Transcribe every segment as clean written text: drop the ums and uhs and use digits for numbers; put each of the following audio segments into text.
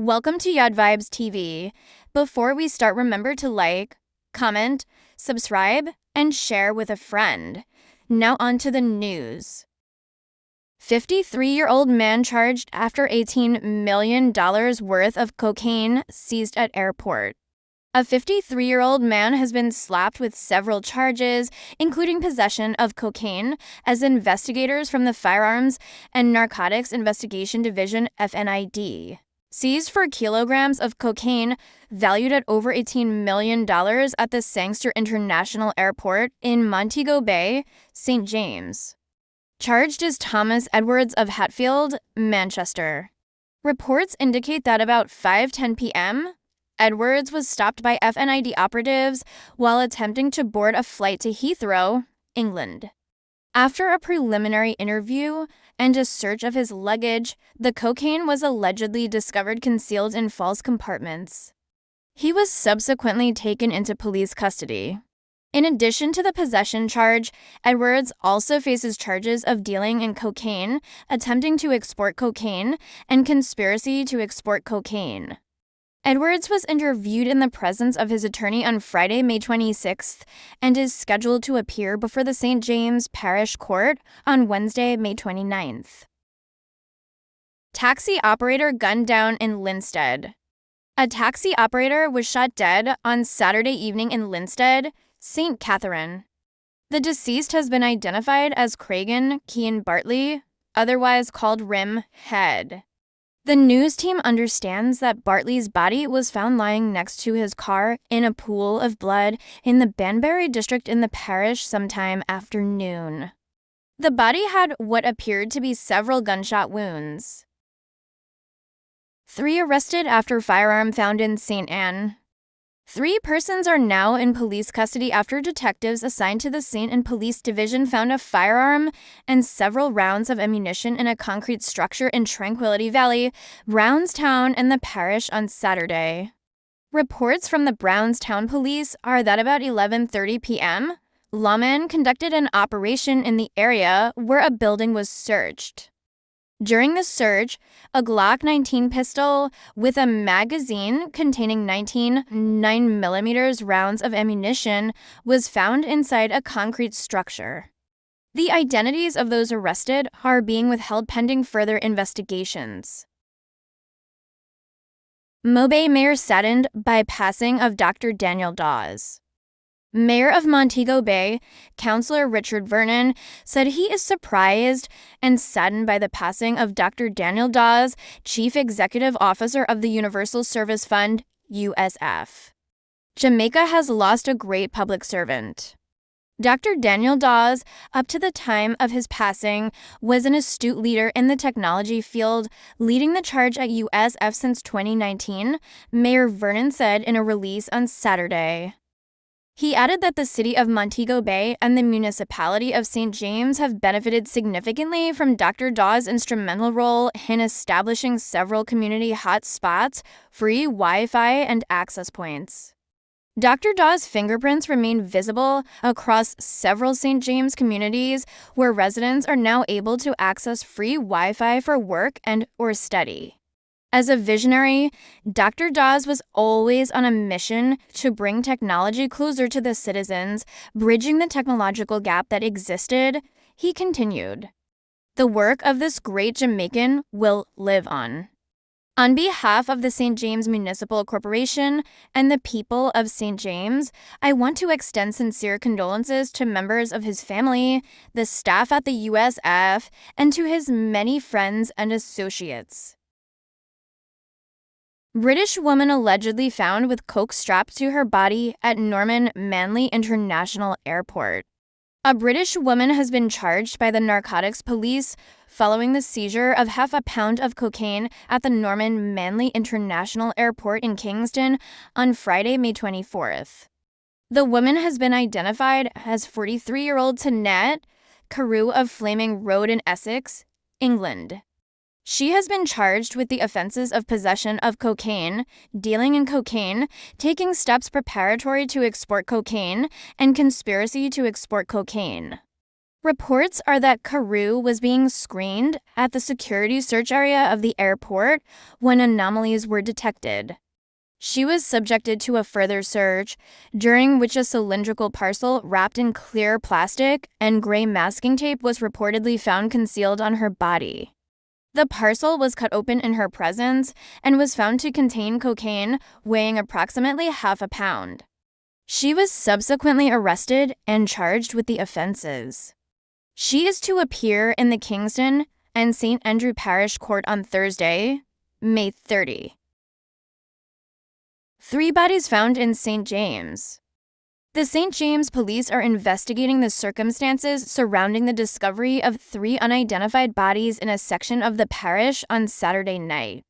Welcome to Yawdvybz TV. Before we start, remember to like, comment, subscribe, and share with a friend. Now on to the news. 53-year-old man charged after $18 million worth of cocaine seized at airport. A 53-year-old man has been slapped with several charges, including possession of cocaine, as investigators from the Firearms and Narcotics Investigation Division (FNID) seized 4 kilograms of cocaine valued at over $18 million at the Sangster International Airport in Montego Bay, St. James. Charged is Thomas Edwards of Hatfield, Manchester. Reports indicate that about 5:10 p.m., Edwards was stopped by FNID operatives while attempting to board a flight to Heathrow, England. After a preliminary interview and a search of his luggage, the cocaine was allegedly discovered concealed in false compartments. He was subsequently taken into police custody. In addition to the possession charge, Edwards also faces charges of dealing in cocaine, attempting to export cocaine, and conspiracy to export cocaine. Edwards was interviewed in the presence of his attorney on Friday, May 26th, and is scheduled to appear before the St. James Parish Court on Wednesday, May 29th. Taxi operator gunned down in Linstead. A taxi operator was shot dead on Saturday evening in Linstead, St. Catherine. The deceased has been identified as Cragen Kean Bartley, otherwise called Rim Head. The news team understands that Bartley's body was found lying next to his car in a pool of blood in the Banbury district in the parish sometime after noon. The body had what appeared to be several gunshot wounds. 3 arrested after firearm found in St. Anne. 3 persons are now in police custody after detectives assigned to the St. Anne Police Division found a firearm and several rounds of ammunition in a concrete structure in Tranquility Valley, Brownstown, and the parish on Saturday. Reports from the Brownstown police are that about 11:30 p.m., lawmen conducted an operation in the area where a building was searched. During the search, a Glock 19 pistol with a magazine containing 19 9mm rounds of ammunition was found inside a concrete structure. The identities of those arrested are being withheld pending further investigations. Mobay Mayor saddened by passing of Dr. Daniel Dawes. Mayor of Montego Bay, Councillor Richard Vernon, said he is surprised and saddened by the passing of Dr. Daniel Dawes, Chief Executive Officer of the Universal Service Fund, USF. Jamaica has lost a great public servant. Dr. Daniel Dawes, up to the time of his passing, was an astute leader in the technology field, leading the charge at USF since 2019, Mayor Vernon said in a release on Saturday. He added that the city of Montego Bay and the municipality of St. James have benefited significantly from Dr. Dawes' instrumental role in establishing several community hotspots, free Wi-Fi, and access points. Dr. Dawes' fingerprints remain visible across several St. James communities where residents are now able to access free Wi-Fi for work and/or study. As a visionary, Dr. Dawes was always on a mission to bring technology closer to the citizens, bridging the technological gap that existed, he continued. The work of this great Jamaican will live on. On behalf of the St. James Municipal Corporation and the people of St. James, I want to extend sincere condolences to members of his family, the staff at the USF, and to his many friends and associates. British woman allegedly found with coke strapped to her body at Norman Manley International Airport. A British woman has been charged by the narcotics police following the seizure of half a pound of cocaine at the Norman Manley International Airport in Kingston on Friday, May 24th. The woman has been identified as 43-year-old Tanette Carew of Flaming Road in Essex, England. She has been charged with the offenses of possession of cocaine, dealing in cocaine, taking steps preparatory to export cocaine, and conspiracy to export cocaine. Reports are that Carew was being screened at the security search area of the airport when anomalies were detected. She was subjected to a further search, during which a cylindrical parcel wrapped in clear plastic and gray masking tape was reportedly found concealed on her body. The parcel was cut open in her presence and was found to contain cocaine weighing approximately half a pound. She was subsequently arrested and charged with the offenses. She is to appear in the Kingston and St. Andrew Parish Court on Thursday, May 30. 3 bodies found in St. James. The St. James police are investigating the circumstances surrounding the discovery of 3 unidentified bodies in a section of the parish on Saturday night.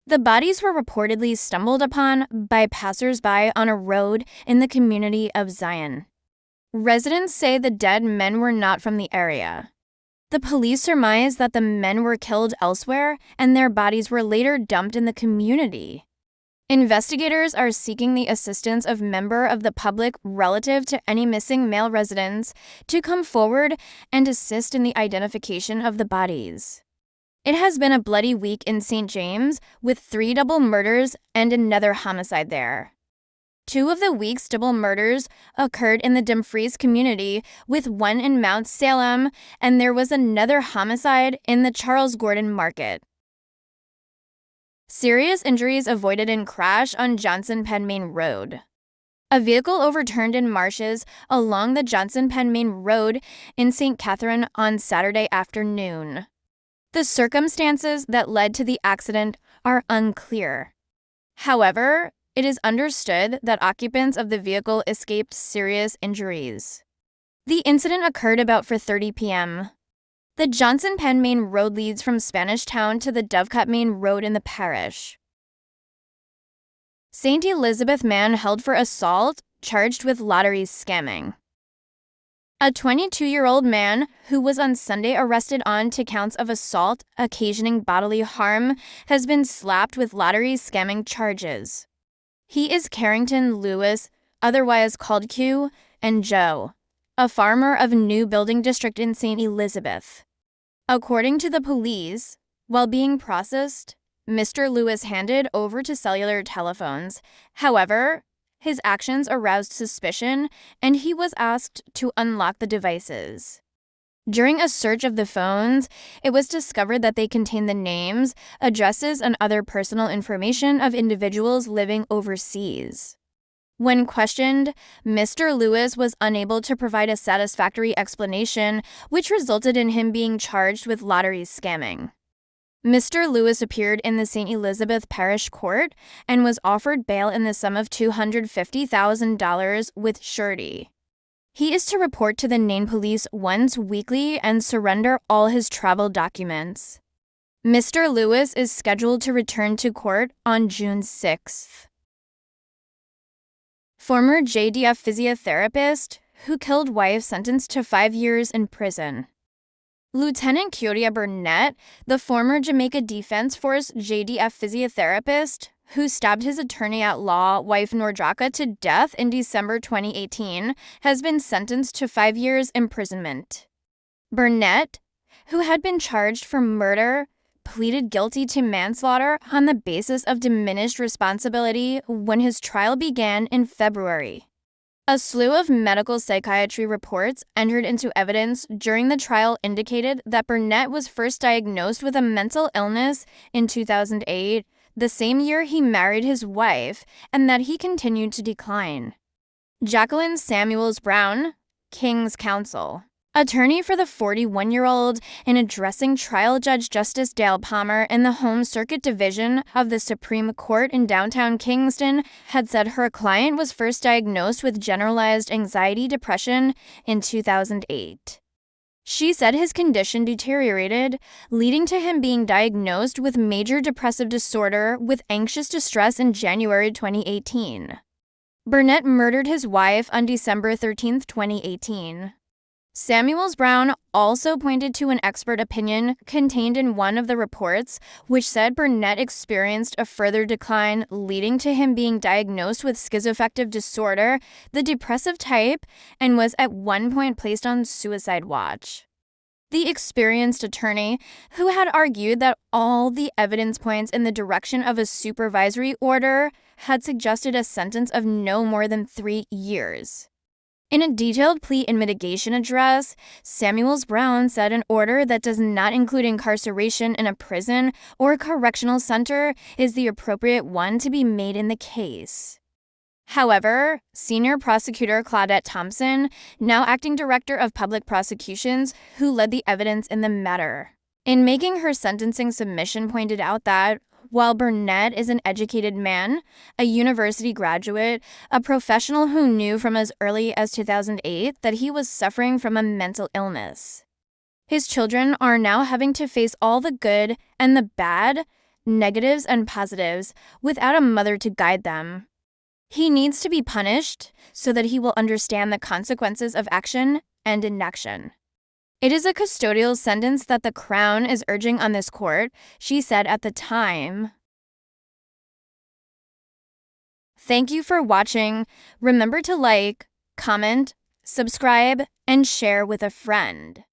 The bodies were reportedly stumbled upon by passers-by on a road in the community of Zion. Residents say the dead men were not from the area. The police surmise that the men were killed elsewhere and their bodies were later dumped in the community. Investigators are seeking the assistance of members of the public relative to any missing male residents to come forward and assist in the identification of the bodies. It has been a bloody week in St. James, with 3 double murders and another homicide there. 2 of the week's double murders occurred in the Dumfries community, with 1 in Mount Salem, and there was another homicide in the Charles Gordon Market. Serious injuries avoided in crash on Johnson-Penn Road. A vehicle overturned in marshes along the Johnson-Penn Road in St. Catherine on Saturday afternoon. The circumstances that led to the accident are unclear. However, it is understood that occupants of the vehicle escaped serious injuries. The incident occurred about 4:30 p.m. The Johnson-Penn Road leads from Spanish Town to the Dovecot Main Road in the parish. St. Elizabeth man held for assault, charged with lottery scamming. A 22-year-old man who was on Sunday arrested on 2 counts of assault occasioning bodily harm has been slapped with lottery scamming charges. He is Carrington Lewis, otherwise called Q, and Joe, a farmer of New Building District in St. Elizabeth. According to the police, while being processed, Mr. Lewis handed over to cellular telephones. However, his actions aroused suspicion, and he was asked to unlock the devices. During a search of the phones, it was discovered that they contained the names, addresses, and other personal information of individuals living overseas. When questioned, Mr. Lewis was unable to provide a satisfactory explanation, which resulted in him being charged with lottery scamming. Mr. Lewis appeared in the St. Elizabeth Parish Court and was offered bail in the sum of $250,000 with surety. He is to report to the Nain Police once weekly and surrender all his travel documents. Mr. Lewis is scheduled to return to court on June 6th. Former JDF physiotherapist who killed wife sentenced to 5 years in prison. Lieutenant Kyoria Burnett, the former Jamaica Defense Force JDF physiotherapist who stabbed his attorney-at-law wife Nordraka to death in December 2018, has been sentenced to 5 years imprisonment. Burnett, who had been charged for murder, pleaded guilty to manslaughter on the basis of diminished responsibility when his trial began in February. A slew of medical psychiatry reports entered into evidence during the trial indicated that Burnett was first diagnosed with a mental illness in 2008, the same year he married his wife, and that he continued to decline. Jacqueline Samuels Brown, King's Counsel, attorney for the 41-year-old, in addressing trial Judge Justice Dale Palmer in the Home Circuit Division of the Supreme Court in downtown Kingston, had said her client was first diagnosed with generalized anxiety depression in 2008. She said his condition deteriorated, leading to him being diagnosed with major depressive disorder with anxious distress in January 2018. Burnett murdered his wife on December 13, 2018. Samuels Brown also pointed to an expert opinion contained in one of the reports, which said Burnett experienced a further decline, leading to him being diagnosed with schizoaffective disorder, the depressive type, and was at one point placed on suicide watch. The experienced attorney, who had argued that all the evidence points in the direction of a supervisory order, had suggested a sentence of no more than 3 years. In a detailed plea and mitigation address, Samuels Brown said an order that does not include incarceration in a prison or correctional center is the appropriate one to be made in the case. However, senior prosecutor Claudette Thompson, now acting director of public prosecutions, who led the evidence in the matter, in making her sentencing submission, pointed out that while Burnett is an educated man, a university graduate, a professional who knew from as early as 2008 that he was suffering from a mental illness, his children are now having to face all the good and the bad, negatives and positives, without a mother to guide them. He needs to be punished so that he will understand the consequences of action and inaction. It is a custodial sentence that the Crown is urging on this court, she said at the time. Thank you for watching. Remember to like, comment, subscribe, and share with a friend.